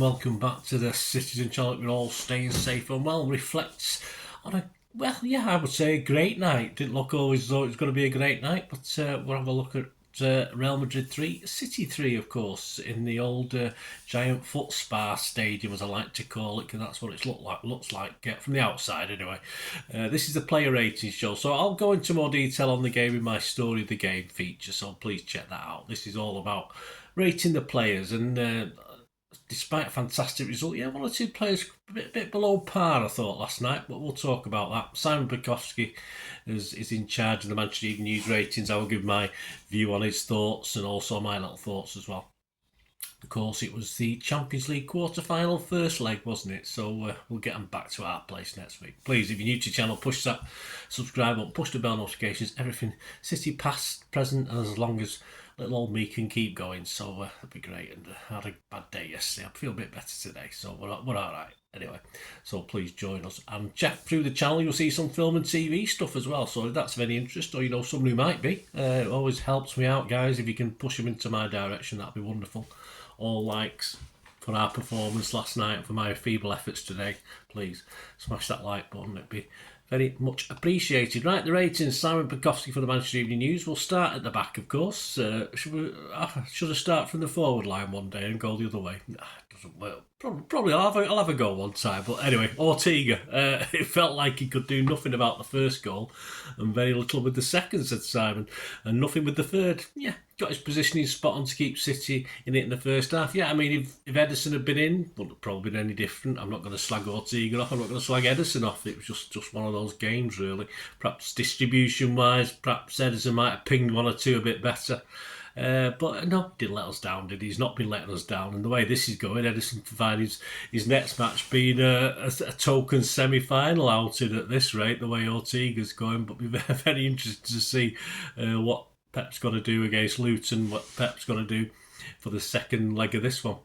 welcome back to the Citizen channel. We're all staying safe and well. Reflects on I would say a great night. Didn't look always as though it was going to be a great night, but we'll have a look at Real Madrid 3, City 3, of course, in the old giant foot spa stadium, as I like to call it, because that's what it looks like from the outside anyway. This is the player rating show, so I'll go into more detail on the game in my Story of the Game feature, so please check that out. This is all about rating the players, and despite a fantastic result, one or two players a bit below par, I thought, last night, but we'll talk about that. Simon Bajkowski is in charge of the Manchester Evening News ratings. I will give my view on his thoughts and also my little thoughts as well. Of course, it was the Champions League quarter-final first leg, wasn't it? So we'll get them back to our place next week. Please, if you're new to the channel, push that subscribe button, push the bell notifications, everything City past, present, and as long as little old me can keep going. So that'd be great. And I had a bad day yesterday. I feel a bit better today, so we're all right. Anyway, so please join us and check through the channel. You'll see some film and TV stuff as well. So if that's of any interest, or you know someone who might be, it always helps me out, guys. If you can push them into my direction, that'd be wonderful. All likes for our performance last night, for my feeble efforts today. Please smash that like button. It'd be very much appreciated. Right, the ratings. Simon Bajkowski for the Manchester Evening News. We'll start at the back, of course. Should I start from the forward line one day and go the other way? It doesn't work. Probably I'll have a go one time. But anyway, Ortega. It felt like he could do nothing about the first goal and very little with the second, said Simon, and nothing with the third. Yeah, got his positioning spot on to keep City in it in the first half. Yeah, I mean, if Ederson had been in, wouldn't have probably been any different. I'm not going to slag Ortega off. I'm not going to slag Ederson off. It was just one of those games, really. Perhaps distribution-wise, perhaps Ederson might have pinged one or two a bit better. But no, he didn't let us down, did he? He's not been letting us down. And the way this is going, Ederson provided his next match being a token semi-final outing at this rate, the way Ortega's going. But we're very interested to see what Pep's going to do against Luton, what Pep's going to do for the second leg of this one.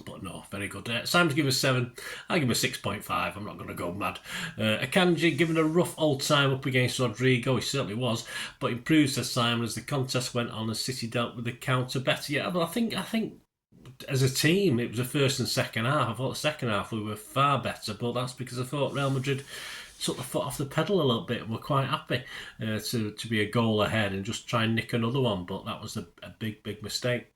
But no, very good. Simon's given a 7. I give him a 6.5. I'm not going to go mad. Akanji given a rough old time up against Rodrigo. He certainly was, but improved, says Simon, as the contest went on, as City dealt with the counter better. Yeah, but I think as a team, it was the first and second half. I thought the second half we were far better, but that's because I thought Real Madrid took the foot off the pedal a little bit and were quite happy to be a goal ahead and just try and nick another one. But that was a big mistake.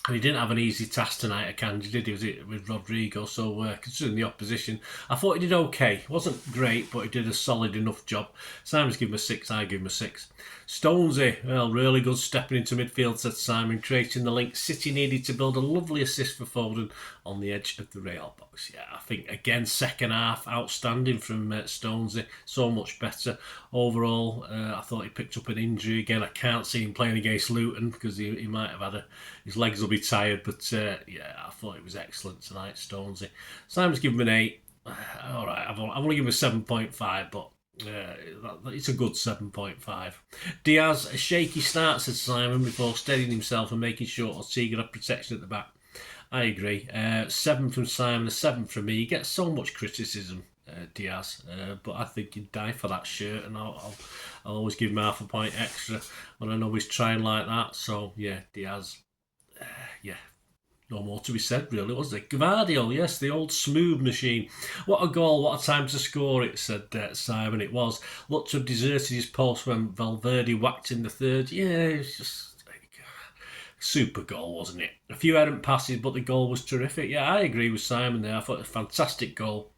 And he didn't have an easy task tonight, Akanji, did he? Was it with Rodrigo? So considering the opposition, I thought he did okay. It wasn't great, but he did a solid enough job. Simon's given him a 6, I give him a 6. Stonesy, well, really good stepping into midfield, said Simon, creating the link. City needed to build a lovely assist for Foden on the edge of the rail box. Yeah, I think, again, second half, outstanding from Stonesy. So much better. Overall, I thought he picked up an injury. Again, I can't see him playing against Luton because he might have had his legs will be tired. But, yeah, I thought it was excellent tonight, Stonesy. Simon's given him an 8. All right, I've only given him a 7.5, but it's a good 7.5. Diaz, a shaky start, said Simon, before steadying himself and making sure Ortega had protection at the back. I agree. 7 from Simon, a 7 from me. He gets so much criticism, Diaz, but I think he'd die for that shirt, and I'll always give him half a point extra when I know he's trying like that. So yeah, Diaz, yeah. No more to be said, really, was there? Gvardiol, yes, the old smooth machine. What a goal, what a time to score it, said Simon. It was. Looked to have deserted his post when Valverde whacked in the third. Yeah, it's just super goal, wasn't it? A few errant passes, but the goal was terrific. Yeah, I agree with Simon there. I thought it was a fantastic goal.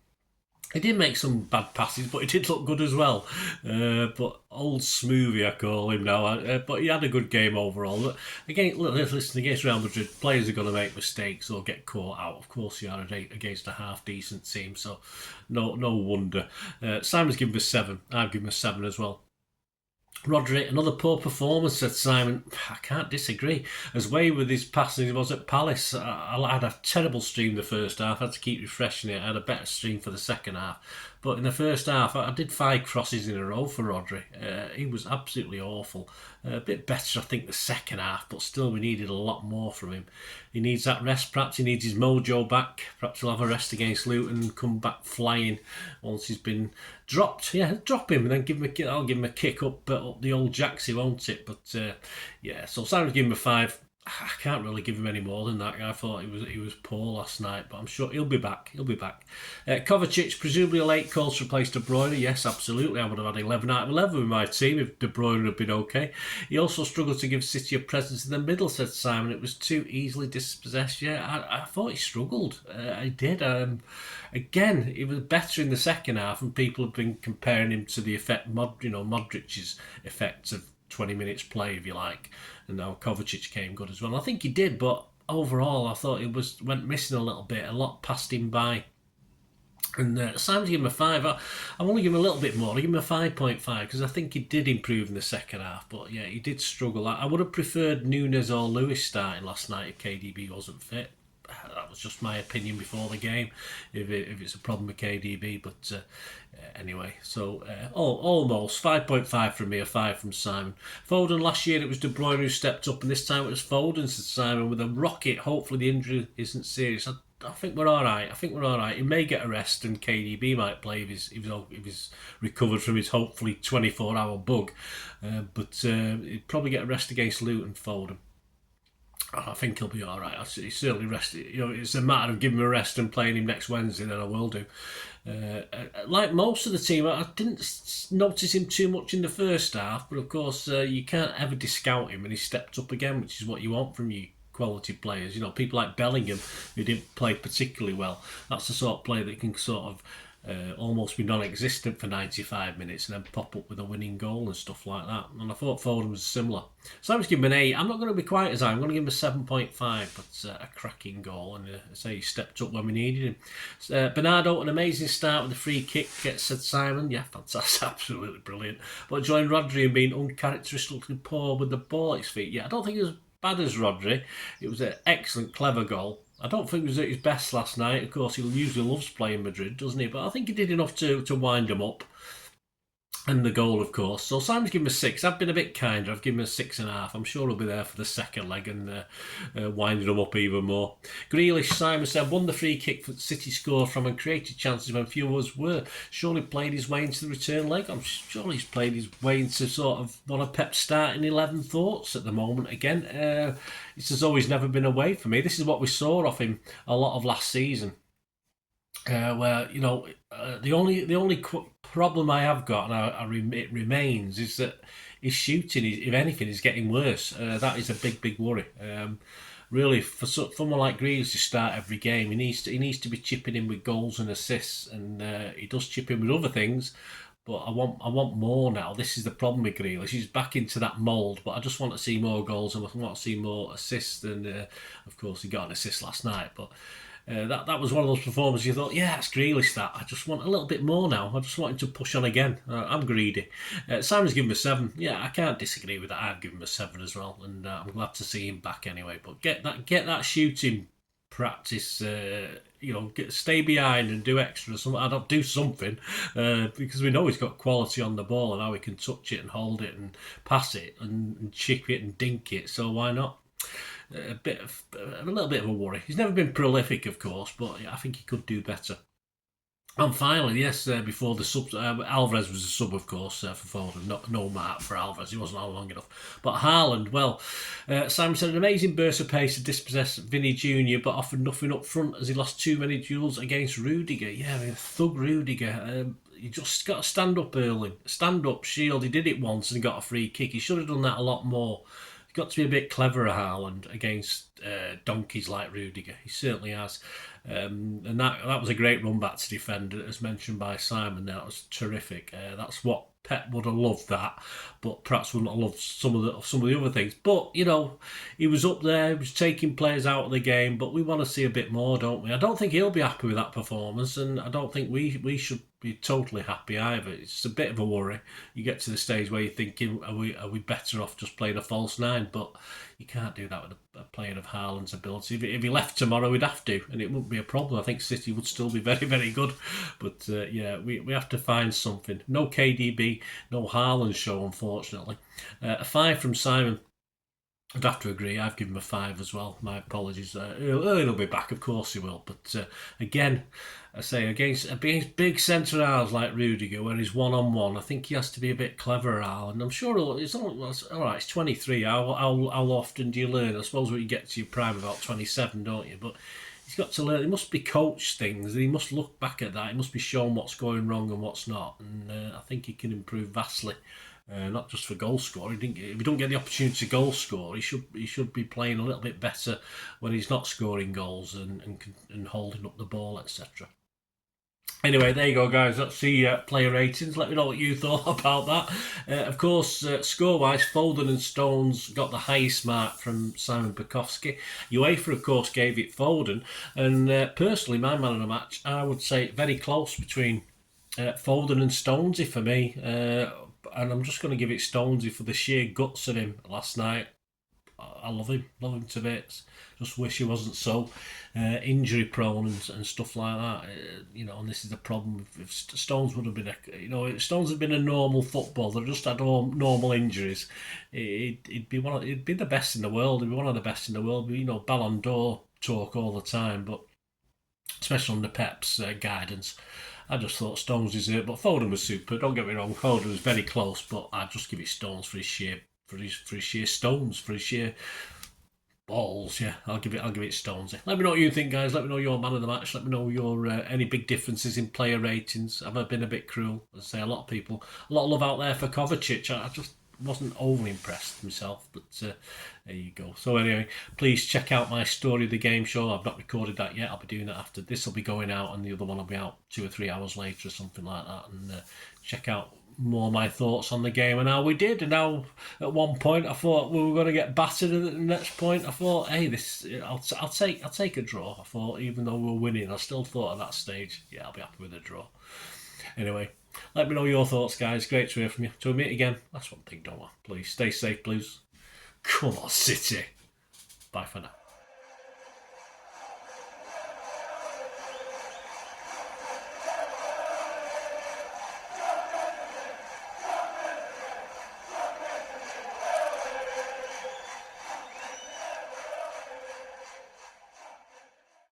He did make some bad passes, but he did look good as well. But old Smoothie, I call him now. But he had a good game overall. But again, listen, against Real Madrid, players are going to make mistakes or get caught out. Of course, you are against a half-decent team, so no wonder. Simon's given him a 7. I've given him a 7 as well. Rodri, another poor performance, said Simon. I can't disagree. As way with his passing he was at Palace. I had a terrible stream the first half. I had to keep refreshing it. I had a better stream for the second half. But in the first half, I did 5 crosses in a row for Rodri. He was absolutely awful. A bit better, I think, the second half, but still we needed a lot more from him. He needs that rest, perhaps he needs his mojo back. Perhaps he'll have a rest against Luton and come back flying once he's been dropped. Yeah, drop him and then I'll give him a kick up the old Jacksy, won't it? But yeah, so Simon's giving him a 5. I can't really give him any more than that. I thought he was poor last night, but I'm sure he'll be back. He'll be back. Kovacic, presumably a late call to replace De Bruyne. Yes, absolutely. I would have had 11 out of 11 with my team if De Bruyne had been okay. He also struggled to give City a presence in the middle, said Simon. It was too easily dispossessed. Yeah, I thought he struggled. I did. Again, he was better in the second half, and people have been comparing him to the effect, Modric's effect of 20 minutes play, if you like, and now Kovacic came good as well. I think he did, but overall I thought it went missing a little bit. A lot passed him by. And Simon's give him a 5. I want to give him a little bit more. I give him a 5.5 because I think he did improve in the second half. But yeah, he did struggle. I would have preferred Nunes or Lewis starting last night if KDB wasn't fit. That was just my opinion before the game, if it's a problem with KDB. But anyway, so almost 5.5 from me, a 5 from Simon. Foden, last year it was De Bruyne who stepped up, and this time it was Foden, said Simon, with a rocket. Hopefully the injury isn't serious. I think we're all right. He may get a rest, and KDB might play if he's recovered from his hopefully 24-hour bug. But he'd probably get a rest against Luton, Foden. I think he'll be all right. He's certainly rested. It's a matter of giving him a rest and playing him next Wednesday. Then I will do. Like most of the team, I didn't notice him too much in the first half, but of course you can't ever discount him, and he stepped up again, which is what you want from you quality players. People like Bellingham, who didn't play particularly well. That's the sort of player that can sort of almost be non-existent for 95 minutes and then pop up with a winning goal and stuff like that. And I thought Foden was similar. So I was giving him an 8. I'm not going to be quite as high. I'm going to give him a 7.5, but a cracking goal. And I say he stepped up when we needed him. Bernardo, an amazing start with a free kick, said Simon. Yeah, fantastic, absolutely brilliant. But joined Rodri in being uncharacteristically poor with the ball at his feet. Yeah, I don't think it was bad as Rodri. It was an excellent, clever goal. I don't think he was at his best last night. Of course, he usually loves playing Madrid, doesn't he? But I think he did enough to wind him up. And the goal, of course. So Simon's given him a 6. I've been a bit kinder. I've given him a 6.5. I'm sure he'll be there for the second leg and winding him up even more. Grealish, Simon said, won the free kick that City scored from and created chances when few of us were. Surely played his way into the return leg. I'm sure he's played his way into sort of one of Pep's starting 11 thoughts at the moment again. This has always never been away from me. This is what we saw of him a lot of last season. Where the only problem I have got, and it remains, is that his shooting, if anything, is getting worse. That is a big worry. Really, for someone like Greaves to start every game, he needs to be chipping in with goals and assists, and he does chip in with other things. But I want more now. This is the problem with Grealish. He's back into that mould, but I just want to see more goals and I want to see more assists. And of course, he got an assist last night, but. That was one of those performances you thought, yeah, it's Grealish that. I just want a little bit more now. I just want him to push on again. I'm greedy. Simon's given him a 7. Yeah, I can't disagree with that. I've given him a 7 as well, and I'm glad to see him back anyway. But get that shooting practice. Stay behind and do extra. Do something because we know he's got quality on the ball and how he can touch it and hold it and pass it and chip it and dink it. So why not? A little bit of a worry. He's never been prolific, of course, but I think he could do better. And finally, yes, before the sub, Alvarez was a sub, of course, for Foden. No Marc for Alvarez, he wasn't on long enough. But Haaland, well, Simon said an amazing burst of pace to dispossess Vinny Jr., but offered nothing up front as he lost too many duels against Rudiger. Yeah, thug Rudiger. You just got to stand up early. Stand up, shield. He did it once and got a free kick. He should have done that a lot more. Got to be a bit cleverer, Haaland, against donkeys like Rudiger. He certainly has. And that was a great run back to defend, as mentioned by Simon. That was terrific. That's what Pep would have loved, that, but perhaps wouldn't have loved some of the other things. But he was up there. He was taking players out of the game. But we want to see a bit more, don't we? I don't think he'll be happy with that performance, and I don't think we should be totally happy either. It's a bit of a worry. You get to the stage where you're thinking, are we better off just playing a false 9? But you can't do that with a player of Haaland's ability. If he left tomorrow, we'd have to, and it wouldn't be a problem. I think City would still be very, very good. But we have to find something. No KDB, no Haaland show, unfortunately. A 5 from Simon. I'd have to agree. I've given him a 5 as well. My apologies. He'll be back, of course he will. But again, I say against big centre halves like Rudiger, where he's one-on-one, I think he has to be a bit cleverer, Al. And I'm sure it's all right. It's 23. How often do you learn? I suppose when you get to your prime, about 27, don't you? But he's got to learn. He must be coached things. He must look back at that. He must be shown what's going wrong and what's not. And I think he can improve vastly. Not just for goal scoring. If he don't get the opportunity to goal score, he should be playing a little bit better when he's not scoring goals and holding up the ball, etc. Anyway, there you go, guys. That's the player ratings. Let me know what you thought about that. Of course, score-wise, Foden and Stones got the highest mark from Simon Bajkowski. UEFA, of course, gave it Foden. And personally, my man of the match, I would say very close between Foden and Stonesy for me. And I'm just going to give it Stonesy for the sheer guts of him last night. I love him to bits. Just wish he wasn't so injury prone and stuff like that. And this is the problem. If Stones would have been, if Stones had been a normal footballer, just had normal injuries, he'd be the best in the world. He'd be one of the best in the world. Ballon d'Or talk all the time, but especially under Pep's guidance. I just thought Stones deserved it, but Foden was super. Don't get me wrong, Foden was very close, but I'd just give it Stones for his sheer stones, for his sheer balls. Yeah, I'll give it Stones. Let me know what you think, guys. Let me know your man of the match. Let me know your any big differences in player ratings. Have I been a bit cruel? As I say, a lot of love out there for Kovacic. I just wasn't overly impressed myself, but there you go. So anyway, please check out my Story of the Game show. I've not recorded that yet. I'll be doing that after this. Will be going out, and the other one will be out 2 or 3 hours later or something like that. And check out more of my thoughts on the game and how we did. And now, at one point, I thought we were going to get battered. At the next point, I thought, hey, I'll take a draw. I thought, even though we were winning, I still thought at that stage, yeah, I'll be happy with a draw. Anyway, let me know your thoughts, guys. Great to hear from you. Till we meet again, that's one thing, don't I? Please stay safe, please. Come on, City. Bye for now.